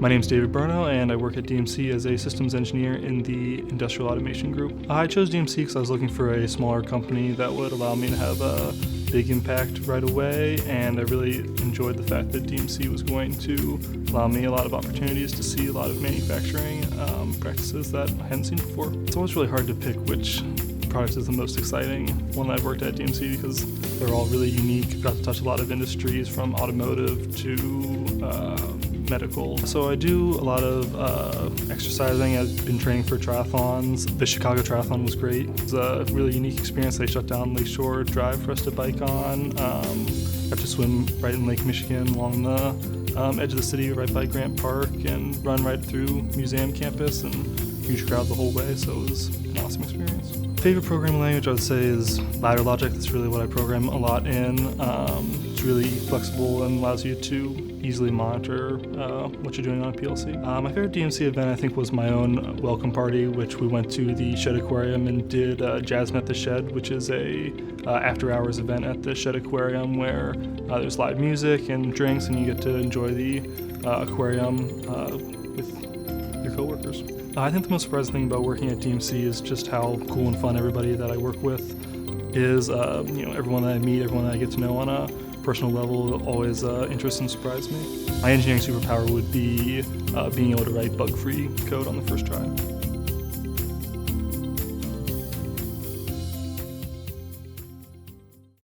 My name's David Berno, and I work at DMC as a systems engineer in the industrial automation group. I chose DMC because I was looking for a smaller company that would allow me to have a big impact right away, and I really enjoyed the fact that DMC was going to allow me a lot of opportunities to see a lot of manufacturing practices that I hadn't seen before. It's always really hard to pick which product is the most exciting one that I've worked at DMC because they're all really unique. Got to touch a lot of industries from automotive to medical. So I do a lot of exercising. I've been training for triathlons. The Chicago Triathalon was great. It was a really unique experience. They shut down Lakeshore Drive for us to bike on. Got to swim right in Lake Michigan along the edge of the city right by Grant Park and run right through museum campus, and huge crowd the whole way, so it was an awesome experience. Favorite programming language I would say is ladder logic. That's really what I program a lot in. It's really flexible and allows you to easily monitor what you're doing on a PLC. My favorite DMC event I think was my own welcome party, which we went to the Shed Aquarium and did Jazzin' at the Shed, which is a after hours event at the Shed Aquarium where there's live music and drinks, and you get to enjoy the aquarium with your coworkers. I think the most surprising thing about working at DMC is just how cool and fun everybody that I work with is. Everyone that I meet, everyone that I get to know on a personal level always interests and surprise me. My engineering superpower would be being able to write bug-free code on the first try.